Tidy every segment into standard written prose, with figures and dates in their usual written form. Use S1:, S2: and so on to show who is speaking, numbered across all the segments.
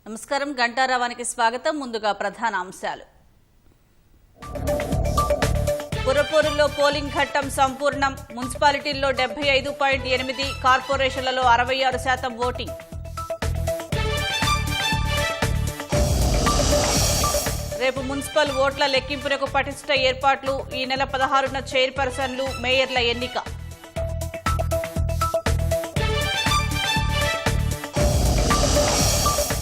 S1: నమస్కారం గంటారావానికి స్వాగతం. ముందుగా ప్రధాన అంశాలు. పురపూరులో పోలింగ్ ఘట్టం సంపూర్ణం. మున్సిపాలిటీల్లో 75.8, కార్పొరేషన్లలో 66% ఓటింగ్. రేపు మున్సిపల్ ఓట్ల లెక్కింపునకు పటిష్ట ఏర్పాట్లు. ఈ నెల 16న చైర్పర్సన్లు, మేయర్ల ఎన్నిక.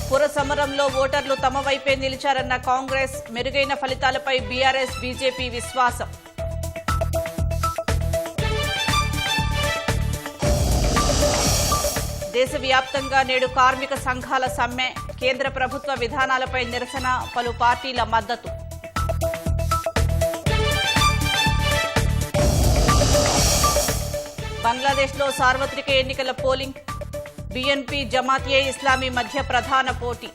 S1: పుర సమరంలో ఓటర్లు తమ వైపే నిలిచారన్న కాంగ్రెస్. మెరుగైన ఫలితాలపై బీఆర్ఎస్, బీజేపీ విశ్వాసం. దేశవ్యాప్తంగా నేడు కార్మిక సంఘాల సమ్మె. కేంద్ర ప్రభుత్వ విధానాలపై నిరసన, పలు పార్టీల మద్దతు. బంగ్లాదేశ్లో సార్వత్రిక ఎన్నికల పోలింగ్. బీఎన్పీ, జమాత్-ఏ ఇస్లామీ మధ్య ప్రధాన పోటీ.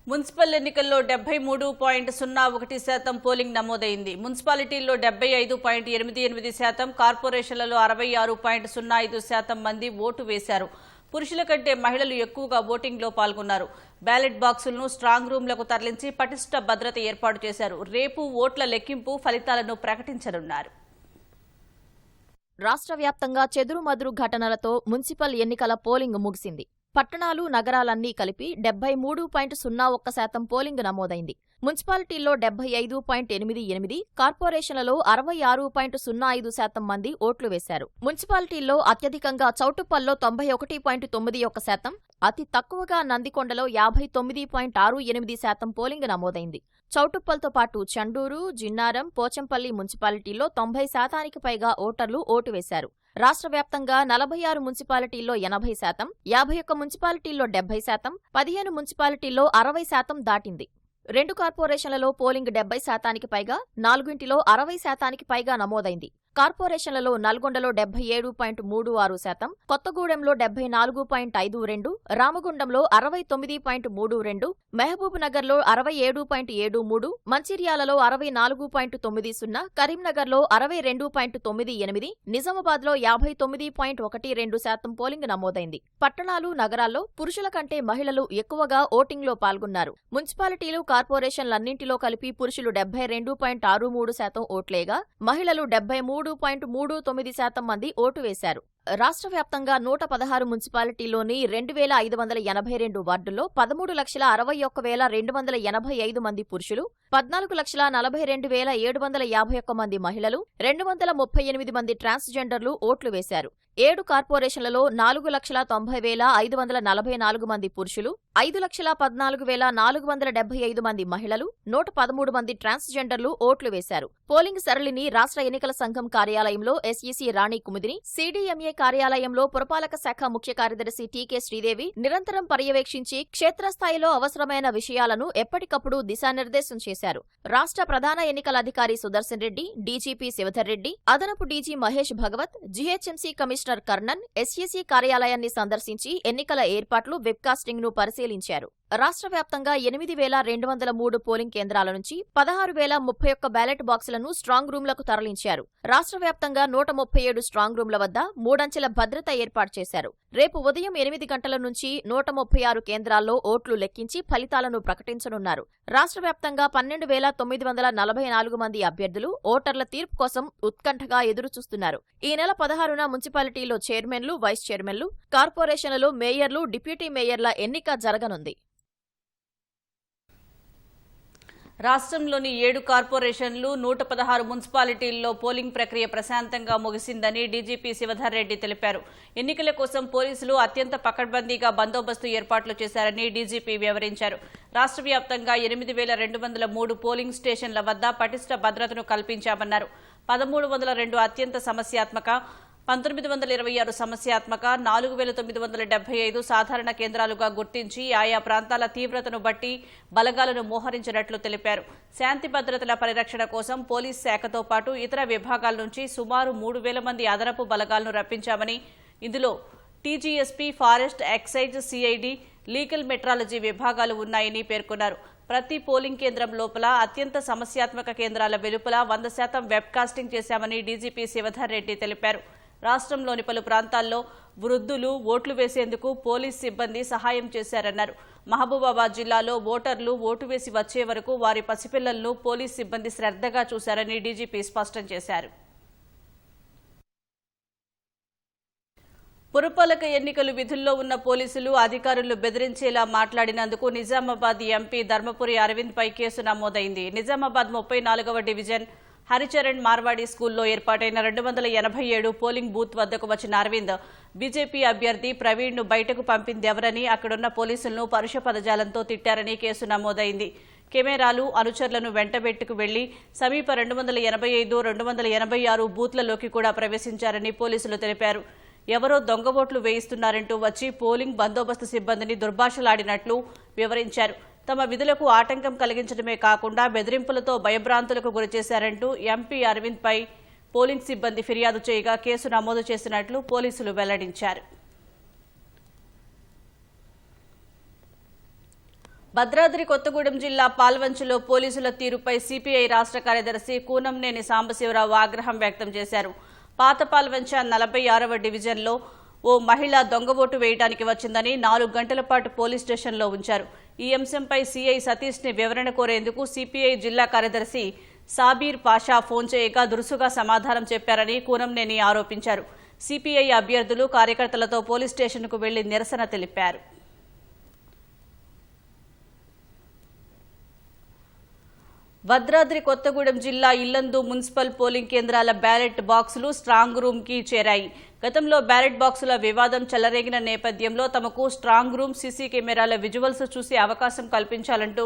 S1: మున్సిపల్ ఎన్నికల్లో 73.01% పోలింగ్ నమోదైంది. మున్సిపాలిటీల్లో 75.88%, కార్పొరేషన్లలో 66.05% మంది ఓటు వేశారు. పురుషుల కంటే మహిళలు ఎక్కువగా ఓటింగ్లో పాల్గొన్నారు. బ్యాలెట్ బాక్సులను స్ట్రాంగ్ రూమ్లకు తరలించి పటిష్ట భద్రత ఏర్పాటు చేశారు. రేపు ఓట్ల లెక్కింపు ఫలితాలను ప్రకటించనున్నారు.
S2: రాష్ట్ర వ్యాప్తంగా చెదురుమదురు ఘటనలతో మున్సిపల్ ఎన్నికల పోలింగ్ ముగిసింది. పట్టణాలు, నగరాలన్నీ కలిపి 73.01% పోలింగ్ నమోదైంది. మున్సిపాలిటీల్లో 75.88, కార్పొరేషన్లలో 66.05% మంది ఓట్లు వేశారు. మున్సిపాలిటీల్లో అత్యధికంగా చౌటుప్పల్లో 91.91%, అతి తక్కువగా నందికొండలో 59.68% పోలింగ్ నమోదైంది. చౌటుప్పల్తో పాటు చండూరు, జిన్నారం, పోచంపల్లి మున్సిపాలిటీల్లో 90% పైగా ఓటర్లు ఓటు వేశారు. రాష్ట్ర వ్యాప్తంగా 46 మున్సిపాలిటీల్లో 80%, 51 మున్సిపాలిటీల్లో 70%, 15 మున్సిపాలిటీల్లో 60% దాటింది. 2 కార్పొరేషన్లలో పోలింగ్ 70% పైగా, 4 60% పైగా నమోదైంది. కార్పొరేషన్లలో నల్గొండలో 77.36%, కొత్తగూడెంలో 74.52%, రామగుండంలో 69.32%, మహబూబ్ నగర్లో 67.73%, మంచిర్యాలలో 64.90%, కరీంనగర్లో 62.98%, నిజామాబాద్లో 59.12% పోలింగ్ నమోదైంది. పట్టణాలు, నగరాల్లో పురుషుల కంటే మహిళలు ఎక్కువగా ఓటింగ్లో పాల్గొన్నారు. మున్సిపాలిటీలు, కార్పొరేషన్లన్నింటిలో కలిపి పురుషులు 72.63% ఓట్లేగా, మహిళలు 73.39% మంది ఓటు వేశారు. రాష్ట్ర వ్యాప్తంగా 116 మున్సిపాలిటీల్లోని 2,582 వార్డుల్లో 13,61,285 మంది పురుషులు, 14,42,751 మంది మహిళలు, 238 మంది ట్రాన్స్జెండర్లు ఓట్లు వేశారు. 7 కార్పొరేషన్లలో 4,90,544 మంది పురుషులు, 5,14,475 మంది మహిళలు, 113 మంది ట్రాన్స్జెండర్లు ఓట్లు వేశారు. పోలింగ్ సరళిని రాష్ట్ర ఎన్నికల సంఘం కార్యాలయంలో ఎస్ఈసీ రాణి కుముదిని, సీడీఎంఏ కార్యాలయంలో పురపాలక శాఖ ముఖ్య కార్యదర్శి టీకే శ్రీదేవి నిరంతరం పర్యవేక్షించి క్షేత్రస్థాయిలో అవసరమైన విషయాలను ఎప్పటికప్పుడు దిశానిర్దేశం చేశారు. రాష్ట్ర ప్రధాన ఎన్నికల అధికారి సుదర్శన్ రెడ్డి, డీజీపీ శివధర్ రెడ్డి, అదనపు DG Mahesh Bhagwat, GHMC commissioner Karnan SEC కార్యాలయాన్ని సందర్శించి ఎన్నికల ఏర్పాట్లు, వెబ్కాస్టింగ్ ను పరిశీలించారు. రాష్ట్ర వ్యాప్తంగా 8,203 పోలింగ్ కేంద్రాల నుంచి 16,031 బ్యాలెట్ బాక్సులను స్ట్రాంగ్ రూమ్లకు తరలించారు. రాష్ట్ర వ్యాప్తంగా 137 స్ట్రాంగ్ రూమ్ల వద్ద 3 అంచెల భద్రత ఏర్పాటు చేశారు. రేపు ఉదయం 8 గంటల నుంచి 136 కేంద్రాల్లో ఓట్లు లెక్కించి ఫలితాలను ప్రకటించనున్నారు. రాష్ట్ర వ్యాప్తంగా 12,944 మంది అభ్యర్థులు ఓటర్ల తీర్పు కోసం ఉత్కంఠగా ఎదురుచూస్తున్నారు. ఈ నెల 16న మున్సిపాలిటీలో చైర్మన్లు, వైస్ చైర్మన్లు, కార్పొరేషన్లలో మేయర్లు, డిప్యూటీ మేయర్ల ఎన్నిక జరగనుంది.
S1: రాష్ట్రంలోని 7 కార్పొరేషన్లు, 116 మున్సిపాలిటీల్లో పోలింగ్ ప్రక్రియ ప్రశాంతంగా ముగిసిందని డీజీపీ శివధర్ రెడ్డి తెలిపారు. ఎన్నికల కోసం పోలీసులు అత్యంత పకడ్బందీగా బందోబస్తు ఏర్పాట్లు చేశారని డీజీపీ వివరించారు. రాష్ట్ర వ్యాప్తంగా 8,203 పోలింగ్ స్టేషన్ల వద్ద పటిష్ట భద్రతను కల్పించామన్నారు. 1,302 అత్యంత సమస్యాత్మక, 1926 సమస్యాత్మక, 4,975 సాధారణ కేంద్రాలుగా గుర్తించి ఆయా ప్రాంతాల తీవ్రతను బట్టి బలగాలను మోహరించినట్లు తెలిపారు. శాంతి భద్రతల పరిరక్షణ కోసం పోలీస్ శాఖతో పాటు ఇతర విభాగాల నుంచి సుమారు 3,000 మంది అదనపు బలగాలను రప్పించామని, ఇందులో TGSP, forest, excise, CID, legal metrology విభాగాలు ఉన్నాయని పేర్కొన్నారు. ప్రతి పోలింగ్ కేంద్రం లోపల అత్యంత సమస్యాత్మక కేంద్రాల వెలుపల 100% వెబ్కాస్టింగ్ చేశామని డీజీపీ శివధర్ రెడ్డి తెలిపారు. రాష్ట్రంలోని పలు ప్రాంతాల్లో వృద్ధులు ఓట్లు వేసేందుకు పోలీస్ సిబ్బంది సహాయం చేశారన్నారు. మహబూబాబాద్ జిల్లాలో ఓటర్లు ఓటు వేసి వచ్చే వరకు వారి పసిపిల్లలను పోలీస్ సిబ్బంది శ్రద్ధగా చూశారని డీజీపీ స్పష్టం చేశారు. పురపాలక ఎన్నికలు విధుల్లో ఉన్న పోలీసులు అధికారులు బెదిరించేలా మాట్లాడినందుకు నిజామాబాద్ ఎంపీ ధర్మపురి అరవింద్పై కేసు నమోదైంది. నిజామాబాద్ 34వ డివిజన్ హరిచరణ్ మార్వాడి స్కూల్లో ఏర్పాటైన 287 పోలింగ్ బూత్ వద్దకు వచ్చిన అరవింద్ బీజేపీ అభ్యర్థి ప్రవీణ్ను బయటకు పంపిందెవరని అక్కడున్న పోలీసులను పరుష పదజాలంతో తిట్టారని కేసు నమోదైంది. కెమెరాలు అనుచరులను వెంటబెట్టుకు వెళ్లి సమీప 285, 286 బూత్లలోకి కూడా ప్రవేశించారని పోలీసులు తెలిపారు. ఎవరో దొంగ ఓట్లు వేయిస్తున్నారంటూ వచ్చి పోలింగ్ బందోబస్తు సిబ్బందిని దుర్భాషలాడినట్లు వివరించారు. తమ విధులకు ఆటంకం కలిగించడమే కాకుండా బెదిరింపులతో భయభ్రాంతులకు గురిచేశారంటూ ఎంపీ అరవింద్పై పోలింగ్ సిబ్బంది ఫిర్యాదు చేయగా కేసు నమోదు చేసినట్లు పోలీసులు వెల్లడించారు. భద్రాద్రి కొత్తగూడెం జిల్లా పాల్వంచలో పోలీసుల తీరుపై సిపిఐ రాష్ట్ర కార్యదర్శి కూనంనేని సాంబశివరావు ఆగ్రహం వ్యక్తం చేశారు. పాత పాల్వంచ 46వ డివిజన్లో ఓ మహిళ దొంగ ఓటు వేయడానికి వచ్చిందని 4 గంటల పాటు పోలీస్ స్టేషన్లో ఉంచారు. ఈ అంశంపై సీఐ సతీష్ని వివరణ కోరేందుకు సిపిఐ జిల్లా కార్యదర్శి సాబీర్ పాషా ఫోన్ చేయగా దురుసుగా సమాధానం చెప్పారని కూనంనేని ఆరోపించారు. సిపిఐ అభ్యర్థులు కార్యకర్తలతో పోలీస్ స్టేషన్కు వెళ్లి నిరసన తెలిపారు. భద్రాద్రి కొత్తగూడెం జిల్లా ఇల్లందు మున్సిపల్ పోలింగ్ కేంద్రాల బ్యాలెట్ బాక్సులు స్ట్రాంగ్ రూమ్ కి చేరాయి. గతంలో బ్యాలెట్ బాక్సుల వివాదం చెలరేగిన నేపథ్యంలో తమకు స్ట్రాంగ్ రూమ్ సీసీ కెమెరాల విజువల్స్ చూసే అవకాశం కల్పించాలంటూ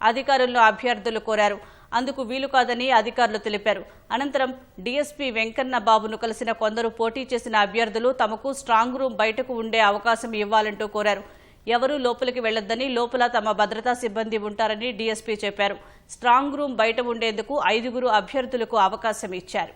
S1: అధికారులను అభ్యర్థులు కోరారు. అందుకు వీలు కాదని అధికారులు తెలిపారు. అనంతరం డీఎస్పీ వెంకన్న బాబును కలిసిన కొందరు పోటీ చేసిన అభ్యర్థులు తమకు స్ట్రాంగ్ రూమ్ బయటకు ఉండే అవకాశం ఇవ్వాలంటూ కోరారు. ఎవరూ లోపలికి వెళ్లొద్దని, లోపల తమ భద్రతా సిబ్బంది ఉంటారని డీఎస్పీ చెప్పారు. స్ట్రాంగ్ రూమ్ బయట ఉండేందుకు 5 అభ్యర్థులకు అవకాశం ఇచ్చారు.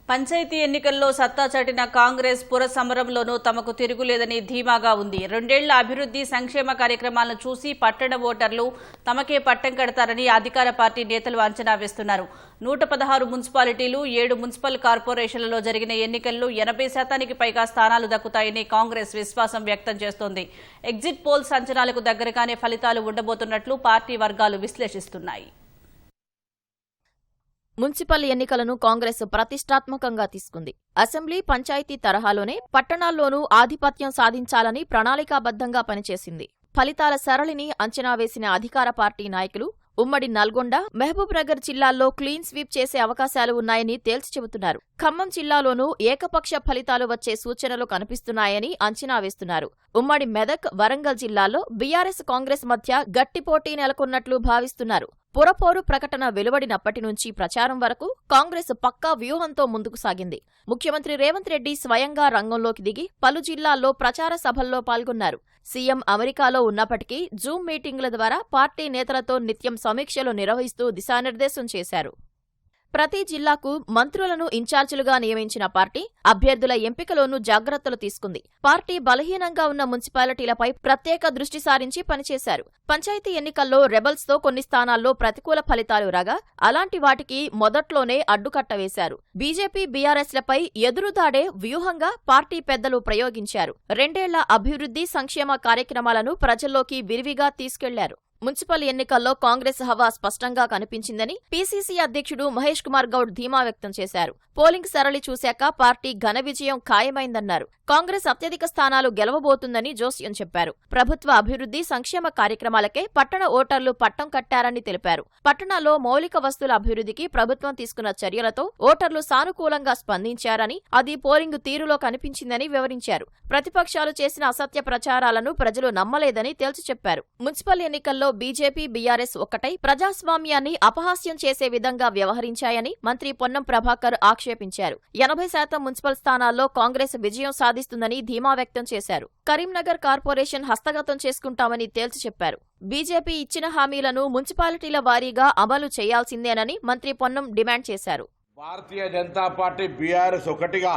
S1: పంచాయతీ ఎన్నికల్లో సత్తా చాటిన కాంగ్రెస్ పుర సమరంలోనూ తమకు తిరుగులేదని ధీమాగా ఉంది. 2 ఏళ్ల అభివృద్ధి సంక్షేమ కార్యక్రమాలను చూసి పట్టణ ఓటర్లు తమకే పట్టం కడతారని అధికార పార్టీ నేతలు అంచనా వేస్తున్నారు. 116 మున్సిపాలిటీలు, 7 మున్సిపల్ కార్పొరేషన్లలో జరిగిన ఎన్నికల్లో 80% పైగా స్థానాలు దక్కుతాయని కాంగ్రెస్ విశ్వాసం వ్యక్తం చేస్తోంది. ఎగ్జిట్ పోల్స్ అంచనాలకు దగ్గరగానే ఫలితాలు ఉండబోతున్నట్లు పార్టీ వర్గాలు విశ్లేషిస్తున్నాయి.
S2: మున్సిపల్ ఎన్నికలను కాంగ్రెస్ ప్రతిష్టాత్మకంగా తీసుకుంది. అసెంబ్లీ, పంచాయతీ తరహాలోనే పట్టణాల్లోనూ ఆధిపత్యం సాధించాలని ప్రణాళికాబద్ధంగా పనిచేసింది. ఫలితాల సరళిని అంచనా వేసిన అధికార పార్టీ నాయకులు ఉమ్మడి నల్గొండ, మహబూబ్నగర్ జిల్లాల్లో క్లీన్ స్వీప్ చేసే అవకాశాలు ఉన్నాయని తేల్చి చెబుతున్నారు. ఖమ్మం జిల్లాలోనూ ఏకపక్ష ఫలితాలు వచ్చే సూచనలు కనిపిస్తున్నాయని అంచనా వేస్తున్నారు. ఉమ్మడి మెదక్, వరంగల్ జిల్లాల్లో బీఆర్ఎస్, కాంగ్రెస్ మధ్య గట్టి పోటీ నెలకొన్నట్లు భావిస్తున్నారు. పురపోరు ప్రకటన వెలువడినప్పటి నుంచి ప్రచారం వరకు కాంగ్రెస్ పక్కా వ్యూహంతో ముందుకు సాగింది. ముఖ్యమంత్రి రేవంత్ రెడ్డి స్వయంగా రంగంలోకి దిగి పలు జిల్లాల్లో ప్రచార సభల్లో పాల్గొన్నారు. సీఎం అమెరికాలో ఉన్నప్పటికీ జూమ్ మీటింగుల ద్వారా పార్టీ నేతలతో నిత్యం సమీక్షలు నిర్వహిస్తూ దిశానిర్దేశం చేశారు. ప్రతి జిల్లాకు మంత్రులను ఇన్ఛార్జీలుగా నియమించిన పార్టీ అభ్యర్థుల ఎంపికలోనూ జాగ్రత్తలు తీసుకుంది. పార్టీ బలహీనంగా ఉన్న మున్సిపాలిటీలపై ప్రత్యేక దృష్టి సారించి పనిచేశారు. పంచాయతీ ఎన్నికల్లో రెబల్స్తో కొన్ని స్థానాల్లో ప్రతికూల ఫలితాలు రాగా అలాంటి వాటికి మొదట్లోనే అడ్డుకట్ట వేశారు. బీజేపీ, బీఆర్ఎస్లపై ఎదురుదాడే వ్యూహంగా పార్టీ పెద్దలు ప్రయోగించారు. 2 ఏళ్ల అభివృద్ధి సంక్షేమ కార్యక్రమాలను ప్రజల్లోకి విరివిగా తీసుకెళ్లారు. మున్సిపల్ ఎన్నికల్లో కాంగ్రెస్ హవా స్పష్టంగా కనిపించిందని పీసీసీ అధ్యక్షుడు మహేష్ కుమార్ గౌడ్ ధీమా వ్యక్తం చేశారు. పోలింగ్ సరళి చూశాక పార్టీ ఘన విజయం ఖాయమైందన్నారు. కాంగ్రెస్ అత్యధిక స్థానాలు గెలవబోతుందని జోస్యం చెప్పారు. ప్రభుత్వ అభివృద్ధి సంక్షేమ కార్యక్రమాలకే పట్టణ ఓటర్లు పట్టం కట్టారని తెలిపారు. పట్టణాల్లో మౌలిక వస్తువుల అభివృద్ధికి ప్రభుత్వం తీసుకున్న చర్యలతో ఓటర్లు సానుకూలంగా స్పందించారని, అది పోలింగ్ తీరులో కనిపించిందని వివరించారు. ప్రతిపక్షాలు చేసిన అసత్య ప్రచారాలను ప్రజలు నమ్మలేదని తేల్చి చెప్పారు. మున్సిపల్ ఎన్నికల్లో బీజేపీ, బీఆర్ఎస్ ఒక్కటై ప్రజాస్వామ్యాన్ని అపహాస్యం చేసే విధంగా వ్యవహరించాయని మంత్రి పొన్నం ప్రభాకర్ ఆక్షేపించారు. 80% మున్సిపల్ స్థానాల్లో కాంగ్రెస్ విజయం సాధిస్తుందని ధీమా వ్యక్తం చేశారు. కరీంనగర్ కార్పొరేషన్ హస్తగతం చేసుకుంటామని తేల్చి చెప్పారు. బీజేపీ ఇచ్చిన హామీలను మున్సిపాలిటీల వారీగా అమలు చేయాల్సిందేనని మంత్రి పొన్నం డిమాండ్ చేశారు.
S3: భారతీయ జనతా పార్టీ, బీఆర్ఎస్ ఒకటిగా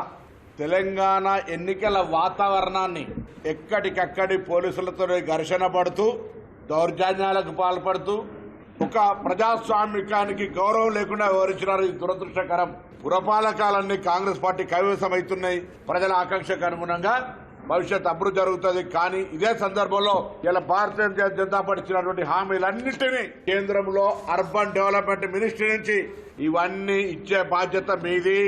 S3: తెలంగాణ ఎన్నికల వాతావరణాన్ని ఎక్కడికక్కడి పోలీసులతో ఘర్షణ పడుతూ దౌర్జన్యాలకు పాల్పడుతూ ఒక ప్రజాస్వామికానికి గౌరవం లేకుండా వివరించినారు. ఇది దురదృష్టకరం. పురపాలకాలన్నీ కాంగ్రెస్ పార్టీ కైవసమవుతున్నాయి. ప్రజల ఆకాంక్షకు అనుగుణంగా భవిష్యత్ అభివృద్ధి జరుగుతుంది. కానీ ఇదే సందర్భంలో ఇలా భారతీయ జనతా పార్టీ ఇచ్చినటువంటి హామీలన్నింటినీ కేంద్రంలో అర్బన్ డెవలప్మెంట్ మినిస్ట్రీ నుంచి ఇవన్నీ ఇచ్చే బాధ్యత మీది.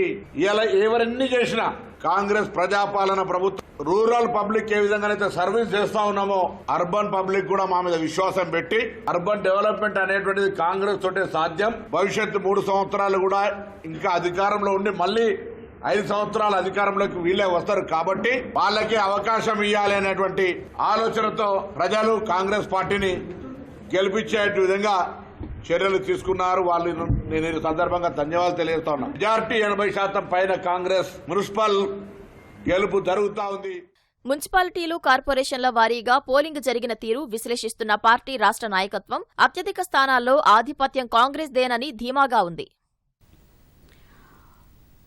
S3: ఇలా ఎవరన్నీ చేసినా కాంగ్రెస్ ప్రజాపాలన ప్రభుత్వం రూరల్ పబ్లిక్ ఏ విధంగానైతే సర్వీస్ చేస్తా ఉన్నామో అర్బన్ పబ్లిక్ కూడా మా మీద విశ్వాసం పెట్టి అర్బన్ డెవలప్మెంట్ అనేటువంటిది కాంగ్రెస్ తోటే సాధ్యం. భవిష్యత్తు 3 సంవత్సరాలు కూడా ఇంకా అధికారంలో ఉండి మళ్ళీ 5 సంవత్సరాల అధికారంలోకి వీళ్ళే వస్తారు. కాబట్టి వాళ్ళకి అవకాశం ఇవ్వాలి అనేటువంటి ఆలోచనతో ప్రజలు కాంగ్రెస్ పార్టీని గెలిపించే విధంగా చర్యలు తీసుకున్నారు. వాళ్ళు నేను ఈ సందర్భంగా ధన్యవాదాలు తెలియజేస్తా ఉన్నా. మెజార్టీ 80% పైన కాంగ్రెస్ మున్సిపల్ గెలుపు జరుగుతా ఉంది.
S2: మున్సిపాలిటీలు, కార్పొరేషన్ల వారీగా పోలింగ్ జరిగిన తీరు విశ్లేషిస్తున్న పార్టీ రాష్ట్ర నాయకత్వం అత్యధిక స్థానాల్లో ఆధిపత్యం కాంగ్రెస్దేనని ధీమాగా ఉంది.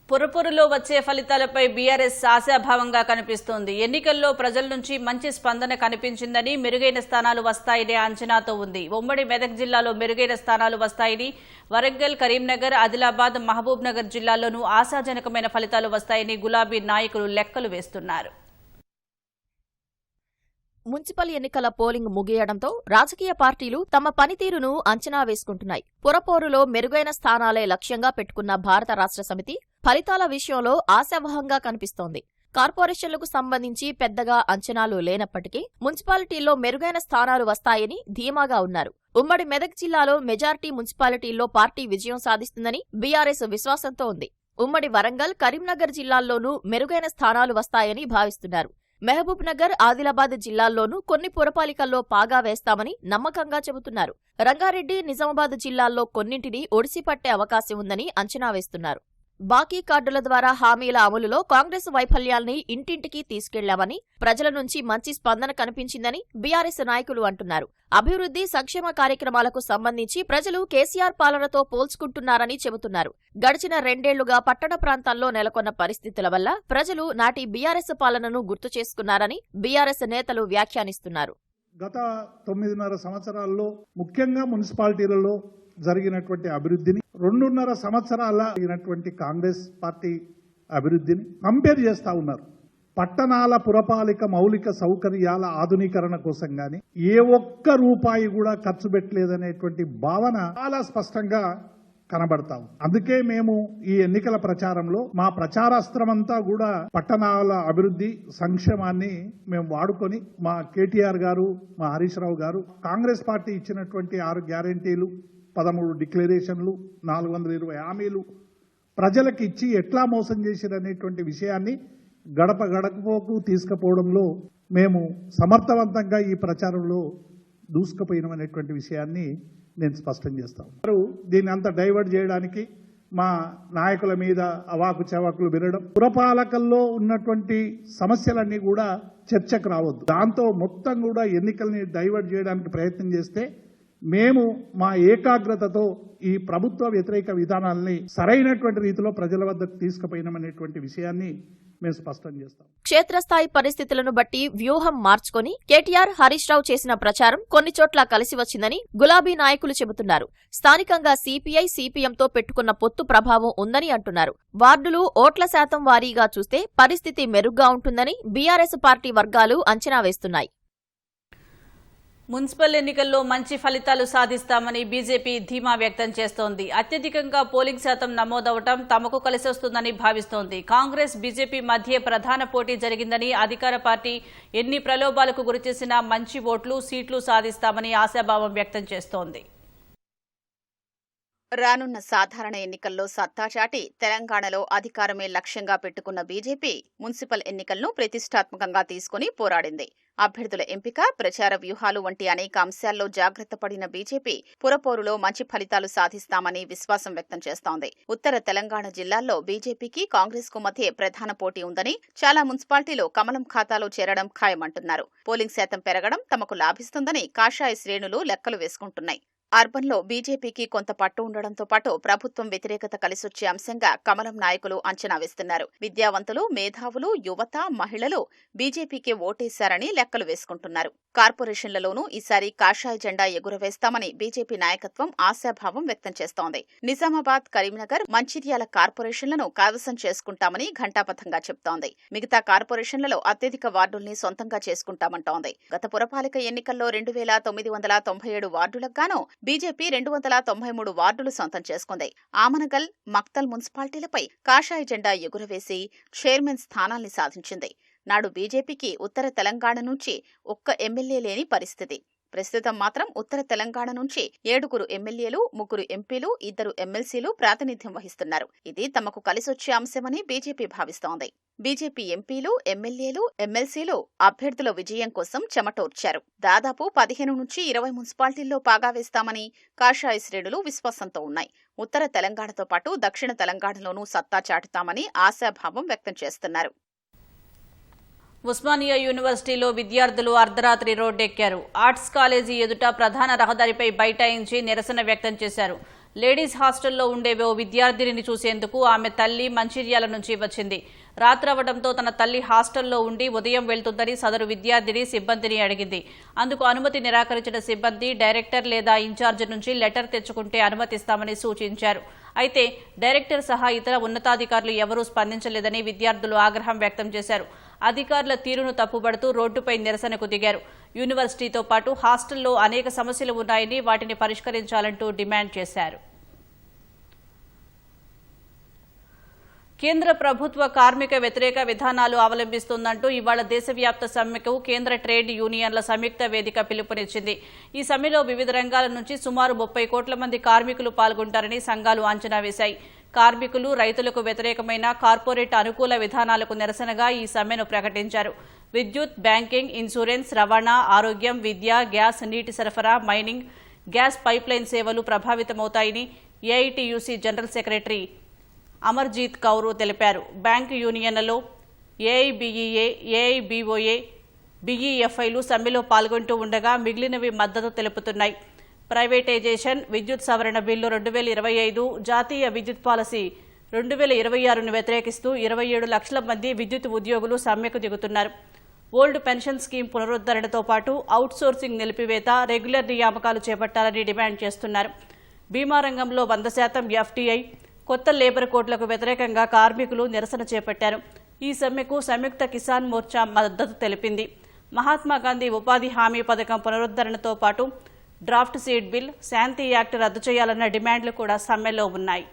S1: పురపురులో వచ్చే ఫలితాలపై బీఆర్ఎస్ ఆశాభావంగా కనిపిస్తోంది. ఎన్నికల్లో ప్రజల నుంచి మంచి స్పందన కనిపించిందని, మెరుగైన స్థానాలు వస్తాయనే అంచనాతో ఉంది. ఉమ్మడి మెదక్ జిల్లాలో మెరుగైన స్థానాలు వస్తాయని, వరంగల్, కరీంనగర్, ఆదిలాబాద్, మహబూబ్ నగర్ జిల్లాల్లోనూ ఆశాజనకమైన ఫలితాలు వస్తాయని గులాబీ నాయకులు లెక్కలు వేస్తున్నారు.
S2: మున్సిపల్ ఎన్నికల పోలింగ్ ముగియడంతో రాజకీయ పార్టీలు తమ పనితీరును అంచనా వేసుకుంటున్నాయి. పురపోరులో మెరుగైన స్థానాలే లక్ష్యంగా పెట్టుకున్న భారత రాష్ట్ర సమితి ఫలితాల విషయంలో ఆశావహంగా కనిపిస్తోంది. కార్పొరేషన్లకు సంబంధించి పెద్దగా అంచనాలు లేనప్పటికీ మున్సిపాలిటీల్లో మెరుగైన స్థానాలు వస్తాయని ధీమాగా ఉన్నారు. ఉమ్మడి మెదక్ జిల్లాలో మెజార్టీ మున్సిపాలిటీల్లో పార్టీ విజయం సాధిస్తుందని బీఆర్ఎస్ విశ్వాసంతో ఉంది. ఉమ్మడి వరంగల్, కరీంనగర్ జిల్లాల్లోనూ మెరుగైన స్థానాలు వస్తాయని భావిస్తున్నారు. మహబూబ్ నగర్, ఆదిలాబాద్ జిల్లాల్లోనూ కొన్ని పురపాలికల్లో పాగా వేస్తామని నమ్మకంగా చెబుతున్నారు. రంగారెడ్డి, నిజామాబాద్ జిల్లాల్లో కొన్నింటిని ఒడిసిపట్టే అవకాశం ఉందని అంచనా వేస్తున్నారు. బాకీ కార్డుల ద్వారా హామీల అమలులో కాంగ్రెస్ వైఫల్యాల్ని ఇంటింటికి తీసుకెళ్లామని, ప్రజల నుంచి మంచి స్పందన కనిపించిందని బీఆర్ఎస్ నాయకులు అంటున్నారు. అభివృద్ధి, సంక్షేమ కార్యక్రమాలకు సంబంధించి ప్రజలు కేసీఆర్ పాలనతో పోల్చుకుంటున్నారని చెబుతున్నారు. గడిచిన 2 ఏళ్లుగా పట్టణ ప్రాంతాల్లో నెలకొన్న పరిస్థితుల వల్ల ప్రజలు నాటి బీఆర్ఎస్ పాలనను గుర్తు చేసుకున్నారని బీఆర్ఎస్ నేతలు వ్యాఖ్యానిస్తున్నారు.
S4: గత 9.5 సంవత్సరాల్లో ముఖ్యంగా మున్సిపాలిటీలలో జరిగినటువంటి అభివృద్ధిని 2.5 సంవత్సరాల జరిగినటువంటి కాంగ్రెస్ పార్టీ అభివృద్ధిని కంపేర్ చేస్తా ఉన్నారు. పట్టణాల పురపాలిక మౌలిక సౌకర్యాల ఆధునీకరణ కోసం గాని ఏ ఒక్క రూపాయి కూడా ఖర్చు పెట్టలేదనేటువంటి భావన చాలా స్పష్టంగా కనబడతాం. అందుకే మేము ఈ ఎన్నికల ప్రచారంలో మా ప్రచారాస్త్రమంతా కూడా పట్టణాల అభివృద్ధి, సంక్షేమాన్ని మేము వాడుకొని మా కేటీఆర్ గారు, మా హరీష్ రావు గారు కాంగ్రెస్ పార్టీ ఇచ్చినటువంటి 6 గ్యారెంటీలు, 13 డిక్లరేషన్లు, 420 హామీలు ప్రజలకు ఇచ్చి ఎట్లా మోసం చేశారనేటువంటి విషయాన్ని గడప గడపకు తీసుకుపోవడంలో మేము సమర్థవంతంగా ఈ ప్రచారంలో దూసుకుపోయిననేటువంటి విషయాన్ని నేను స్పష్టం చేస్తాను. దీన్ని అంతా డైవర్ట్ చేయడానికి మా నాయకుల మీద అవాకు చవాకులు వినడం, పురపాలకల్లో ఉన్నటువంటి సమస్యలన్నీ కూడా చర్చకు రావద్దు, దాంతో మొత్తం కూడా ఎన్నికల్ని డైవర్ట్ చేయడానికి ప్రయత్నం చేస్తే మేము మా ఏకాగ్రతతో ఈ ప్రభుత్వ వ్యతిరేక విధానాల్ని సరైనటువంటి రీతిలో ప్రజల వద్దకు తీసుకుపోయినామనేటువంటి విషయాన్ని మేము స్పష్టం చేస్తాం.
S2: క్షేత్రస్థాయి పరిస్థితులను బట్టి వ్యూహం మార్చుకొని కేటీఆర్, హరీష్ రావు చేసిన ప్రచారం కొన్ని చోట్ల కలిసి వచ్చిందని గులాబీ నాయకులు చెబుతున్నారు. స్థానికంగా సిపిఐ, సిపిఎంతో పెట్టుకున్న పొత్తు ప్రభావం ఉందని అంటున్నారు. వార్డులు, ఓట్ల శాతం వారీగా చూస్తే పరిస్థితి మెరుగ్గా ఉంటుందని బీఆర్ఎస్ పార్టీ వర్గాలు అంచనా వేస్తున్నాయి.
S1: మున్సిపల్ ఎన్నికల్లో మంచి ఫలితాలు సాధిస్తామని బీజేపీ ధీమా వ్యక్తం చేస్తోంది. అత్యధికంగా పోలింగ్ శాతం నమోదవటం తమకు కలిసొస్తుందని భావిస్తోంది. కాంగ్రెస్, బీజేపీ మధ్య ప్రధాన పోటీ జరిగిందని, అధికార పార్టీ ఎన్ని ప్రలోభాలకు గురిచేసినా మంచి ఓట్లు, సీట్లు సాధిస్తామని ఆశాభావం వ్యక్తం చేస్తోంది.
S5: రానున్న సాధారణ ఎన్నికల్లో సత్తాచాటి తెలంగాణలో అధికారమే లక్ష్యంగా పెట్టుకున్న బీజేపీ మున్సిపల్ ఎన్నికలను ప్రతిష్టాత్మకంగా తీసుకుని పోరాడింది. అభ్యర్థుల ఎంపిక, ప్రచార వ్యూహాలు వంటి అనేక అంశాల్లో జాగ్రత్త పడిన బీజేపీ పురపోరులో మంచి ఫలితాలు సాధిస్తామని విశ్వాసం వ్యక్తం చేస్తోంది. ఉత్తర తెలంగాణ జిల్లాల్లో బీజేపీకి, కాంగ్రెస్ కు మధ్య ప్రధాన పోటీ ఉందని, చాలా మున్సిపాలిటీలు కమలం ఖాతాలో చేరడం ఖాయమంటున్నారు. పోలింగ్ శాతం పెరగడం తమకు లాభిస్తుందని కాషాయ శ్రేణులు లెక్కలు వేసుకుంటున్నాయి. అర్బన్లో బీజేపీకి కొంత పట్టు ఉండడంతో పాటు ప్రభుత్వం వ్యతిరేకత కలిసొచ్చే అంశంగా కమలం నాయకులు అంచనా వేస్తున్నారు. విద్యావంతులు, మేధావులు, యువత, మహిళలు బీజేపీకి ఓటేశారని లెక్కలు వేసుకుంటున్నారు. కార్పొరేషన్లలోనూ ఈసారి కాషాయ జెండా ఎగురవేస్తామని బీజేపీ నాయకత్వం ఆశాభావం వ్యక్తం చేస్తోంది. నిజామాబాద్, కరీంనగర్, మంచిర్యాల కార్పొరేషన్లను కైవసం చేసుకుంటామని ఘంటాపథంగా చెప్తోంది. మిగతా కార్పొరేషన్లలో అత్యధిక వార్డుల్ని సొంతంగా చేసుకుంటామంటోంది. గత పురపాలిక ఎన్నికల్లో 2997 వార్డులకు గాను బీజేపీ 293 వార్డులు సొంతం చేసుకుంది. ఆమనగల్, మక్తల్ మున్సిపాలిటీలపై కాషాయ జెండా ఎగురవేసి చైర్మన్ స్థానాల్ని సాధించింది. నాడు బీజేపీకి ఉత్తర తెలంగాణ నుంచి ఒక్క ఎమ్మెల్యే లేని పరిస్థితి. ప్రస్తుతం మాత్రం ఉత్తర తెలంగాణ నుంచి 7 ఎమ్మెల్యేలు, 3 ఎంపీలు, 2 ఎమ్మెల్సీలు ప్రాతినిధ్యం వహిస్తున్నారు. ఇది తమకు కలిసొచ్చే అంశమని బీజేపీ భావిస్తోంది. బీజేపీ ఎంపీలు, ఎమ్మెల్యేలు, ఎమ్మెల్సీలు అభ్యర్థుల విజయం కోసం చెమటోర్చారు. దాదాపు 15 నుంచి 20 మున్సిపాలిటీల్లో పాగా వేస్తామని కాషాయ శ్రేణులు విశ్వాసంతో ఉన్నాయి. ఉత్తర తెలంగాణతో పాటు దక్షిణ తెలంగాణలోనూ సత్తా చాటుతామని ఆశాభావం వ్యక్తం చేస్తున్నారు.
S1: ఉస్మానియా యూనివర్సిటీలో విద్యార్థులు అర్ధరాత్రి రోడ్డెక్కారు. ఆర్ట్స్ కాలేజీ ఎదుట ప్రధాన రహదారిపై బైఠాయించి నిరసన వ్యక్తం చేశారు. లేడీస్ హాస్టల్లో ఉండే ఓ విద్యార్థినిని చూసేందుకు ఆమె తల్లి మంచిర్యాల నుంచి వచ్చింది. రాత్రవడంతో తన తల్లి హాస్టల్లో ఉండి ఉదయం వెళ్తుందని సదరు విద్యార్థిని సిబ్బందిని అడిగింది. అందుకు అనుమతి నిరాకరించిన సిబ్బంది డైరెక్టర్ లేదా ఇన్ఛార్జ్ నుంచి లెటర్ తెచ్చుకుంటే అనుమతిస్తామని సూచించారు. అయితే డైరెక్టర్ సహా ఇతర ఉన్నతాధికారులు ఎవరూ స్పందించలేదని విద్యార్థులు ఆగ్రహం వ్యక్తం చేశారు. అధికారుల తీరును తప్పుబడుతూ రోడ్డుపై నిరసనకు దిగారు. యూనివర్సిటీతో పాటు హాస్టల్లో అనేక సమస్యలు ఉన్నాయని వాటిని పరిష్కరించాలంటూ డిమాండ్ చేశారు. కేంద్ర ప్రభుత్వ కార్మిక వ్యతిరేక విధానాలు అవలంబిస్తోందంటూ ఇవాళ దేశవ్యాప్త సమ్మెకు కేంద్ర ట్రేడ్ యూనియన్ల సంయుక్త వేదిక పిలుపునిచ్చింది. ఈ సమ్మెలో వివిధ రంగాల నుంచి సుమారు 30 కోట్ల మంది కార్మికులు పాల్గొంటారని సంఘాలు అంచనా వేశాయి. కార్మికులు, రైతులకు వ్యతిరేకమైన కార్పొరేట్ అనుకూల విధానాలకు నిరసనగా ఈ సమ్మెను ప్రకటించారు. విద్యుత్, బ్యాంకింగ్, ఇన్సూరెన్స్, రవాణా, ఆరోగ్యం, విద్య, గ్యాస్, నీటి సరఫరా, మైనింగ్, గ్యాస్ పైప్లైన్ సేవలు ప్రభావితమవుతాయని AITUC general secretary Amarjeet Kaur తెలిపారు. బ్యాంకు యూనియన్లలో ఏఐబీఈఏ, ఏఐబీఓఏ, బీఈఎఫ్ఐలు సమ్మెలో పాల్గొంటూ ఉండగా మిగిలినవి మద్దతు తెలుపుతున్నాయి. ప్రైవేటైజేషన్, విద్యుత్ సవరణ బిల్లు 2025, జాతీయ విద్యుత్ పాలసీ 2026ను వ్యతిరేకిస్తూ 27 లక్షల మంది విద్యుత్ ఉద్యోగులు సమ్మెకు దిగుతున్నారు. ఓల్డ్ పెన్షన్ స్కీమ్ పునరుద్ధరణతో పాటు అవుట్సోర్సింగ్ నిలిపివేత, రెగ్యులర్ నియామకాలు చేపట్టాలని డిమాండ్ చేస్తున్నారు. బీమా రంగంలో 100% ఎఫ్టీఐ, కొత్త లేబర్ కోడ్లకు వ్యతిరేకంగా కార్మికులు నిరసన చేపట్టారు. ఈ సమ్మెకు సంయుక్త కిసాన్ మోర్చా మద్దతు తెలిపింది. మహాత్మాగాంధీ ఉపాధి హామీ పథకం పునరుద్ధరణతో పాటు డ్రాఫ్ట్ సీడ్ బిల్, శాంతి యాక్ట్ రద్దు చేయాలన్న డిమాండ్లు కూడా సమ్మెలో ఉన్నాయి.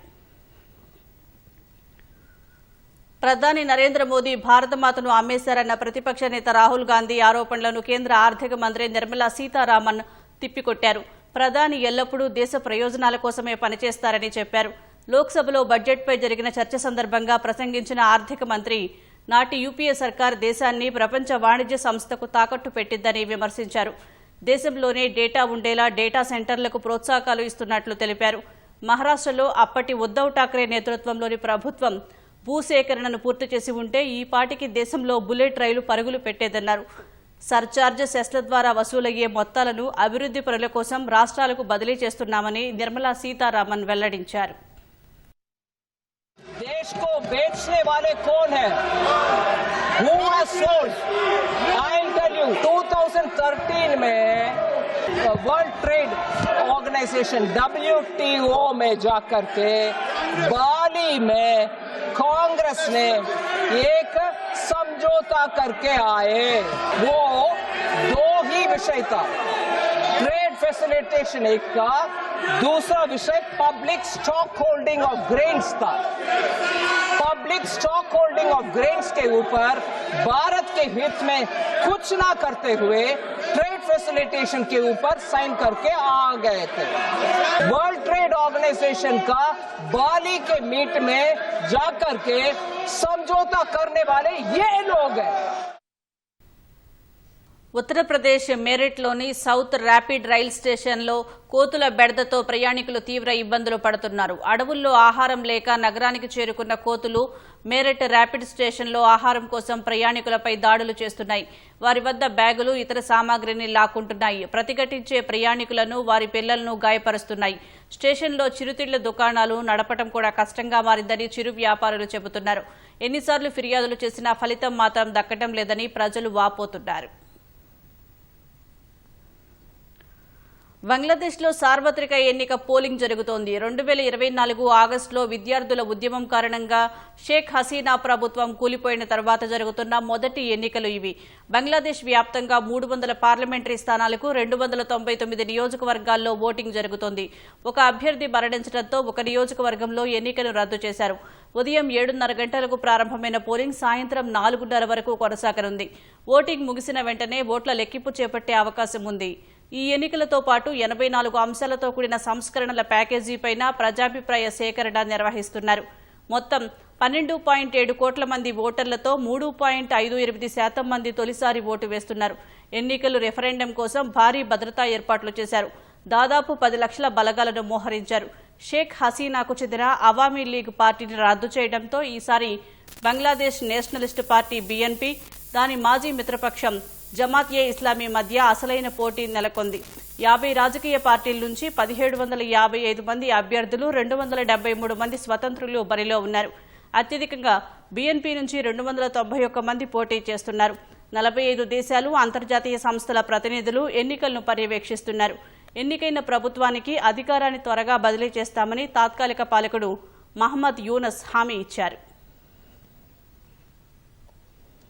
S1: ప్రధాని నరేంద్ర మోదీ భారతమాతను అమ్మేశారన్న ప్రతిపక్ష నేత రాహుల్ గాంధీ ఆరోపణలను కేంద్ర ఆర్థిక మంత్రి నిర్మలా సీతారామన్ తిప్పికొట్టారు. ప్రధాని ఎల్లప్పుడూ దేశ ప్రయోజనాల కోసమే పనిచేస్తారని చెప్పారు. లోక్సభలో బడ్జెట్పై జరిగిన చర్చ సందర్భంగా ప్రసంగించిన ఆర్థిక మంత్రి నాటి యూపీఏ సర్కార్ దేశాన్ని ప్రపంచ వాణిజ్య సంస్థకు తాకట్టు పెట్టిందని విమర్శించారు. దేశంలోనే డేటా ఉండేలా డేటా సెంటర్లకు ప్రోత్సాహకాలు ఇస్తున్నట్లు తెలిపారు. మహారాష్ట్రలో అప్పటి ఉద్దవ్ ఠాక్రే నేతృత్వంలోని ప్రభుత్వం భూసేకరణను పూర్తి చేసి ఉంటే ఈ పాటికి దేశంలో బుల్లెట్ రైలు పరుగులు పెట్టేదన్నారు. సర్చార్జ్, సెస్ల ద్వారా వసూలయ్యే మొత్తాలను అభివృద్ధి పనుల కోసం రాష్ట్రాలకు బదిలీ చేస్తున్నామని నిర్మలా సీతారామన్ వెల్లడించారు.
S6: देश को बेचने वाले कौन है? Who has sold? I'll tell you, 2013 में वर्ल्ड ट्रेड ऑर्गेनाइजेशन WTO में जाकर के बाली में कांग्रेस ने एक समझौता करके आए. वो 2 ही विषय था, ट्रेड फैसिलिटेशन एक का, दूसरा विषय public stock holding of grains था. Public stock holding of grains के ऊपर भारत के हित में कुछ ना करते हुए ट्रेड फैसिलिटेशन के ऊपर साइन करके आ गए थे. वर्ल्ड ट्रेड ऑर्गेनाइजेशन का बाली के मीट में जाकर के समझौता करने वाले ये लोग हैं.
S1: ఉత్తరప్రదేశ్ మేరట్లోని సౌత్ ర్యాపిడ్ రైల్ స్టేషన్లో కోతుల బెడదతో ప్రయాణికులు తీవ్ర ఇబ్బందులు పడుతున్నారు. అడవుల్లో ఆహారం లేక నగరానికి చేరుకున్న కోతులు మేరట్ ర్యాపిడ్ స్టేషన్లో ఆహారం కోసం ప్రయాణికులపై దాడులు చేస్తున్నాయి. వారి వద్ద బ్యాగులు, ఇతర సామాగ్రిని లాక్కుంటున్నాయి. ప్రతిఘటించే ప్రయాణికులను, వారి పిల్లలను గాయపరుస్తున్నాయి. స్టేషన్లో చిరుతిళ్ల దుకాణాలు నడపడం కూడా కష్టంగా మారిందని చిరు వ్యాపారులు చెబుతున్నారు. ఎన్నిసార్లు ఫిర్యాదులు చేసినా ఫలితం మాత్రం దక్కడం లేదని ప్రజలు వాపోతున్నారు. బంగ్లాదేశ్లో సార్వత్రిక ఎన్నిక పోలింగ్ జరుగుతోంది. 2024 ఆగస్టులో విద్యార్థుల ఉద్యమం కారణంగా షేక్ హసీనా ప్రభుత్వం కూలిపోయిన తర్వాత జరుగుతున్న మొదటి ఎన్నికలు ఇవి. బంగ్లాదేశ్ వ్యాప్తంగా 300 పార్లమెంటరీ స్థానాలకు 299 నియోజకవర్గాల్లో ఓటింగ్ జరుగుతోంది. ఒక అభ్యర్థి మరణించడంతో ఒక నియోజకవర్గంలో ఎన్నికను రద్దు చేశారు. ఉదయం 7:30 గంటలకు ప్రారంభమైన పోలింగ్ సాయంత్రం 4:30 వరకు కొనసాగనుంది. ఓటింగ్ ముగిసిన వెంటనే ఓట్ల లెక్కింపు చేపట్టే అవకాశం ఉంది. ఈ ఎన్నికలతో పాటు 84 అంశాలతో కూడిన సంస్కరణల ప్యాకేజీపైన ప్రజాభిప్రాయ సేకరణ నిర్వహిస్తున్నారు. మొత్తం 12.7 కోట్ల మంది ఓటర్లతో 3.58% మంది తొలిసారి ఓటు వేస్తున్నారు. ఎన్నికలు రెఫరెండం కోసం భారీ భద్రతా ఏర్పాట్లు చేశారు. దాదాపు 10 లక్షల బలగాలను మోహరించారు. షేక్ హసీనాకు చెందిన అవామీ లీగ్ పార్టీని రద్దు చేయడంతో ఈసారి బంగ్లాదేశ్ నేషనలిస్ట్ పార్టీ BNP, దాని మాజీ మిత్రపక్షం జమాత్-ఏ-ఇస్లామీ మధ్య అసలైన పోటీ నెలకొంది. 50 రాజకీయ పార్టీల నుంచి 1755 మంది అభ్యర్థులు, 273 మంది స్వతంత్రులు బరిలో ఉన్నారు. అత్యధికంగా BNP నుంచి 291 మంది పోటీ చేస్తున్నారు. 45 దేశాలు, అంతర్జాతీయ సంస్థల ప్రతినిధులు ఎన్నికలను పర్యవేక్షిస్తున్నారు. ఎన్నికైన ప్రభుత్వానికి అధికారాన్ని త్వరగా బదిలీ చేస్తామని తాత్కాలిక పాలకుడు మహమ్మద్ యూనస్ హామీ ఇచ్చారు.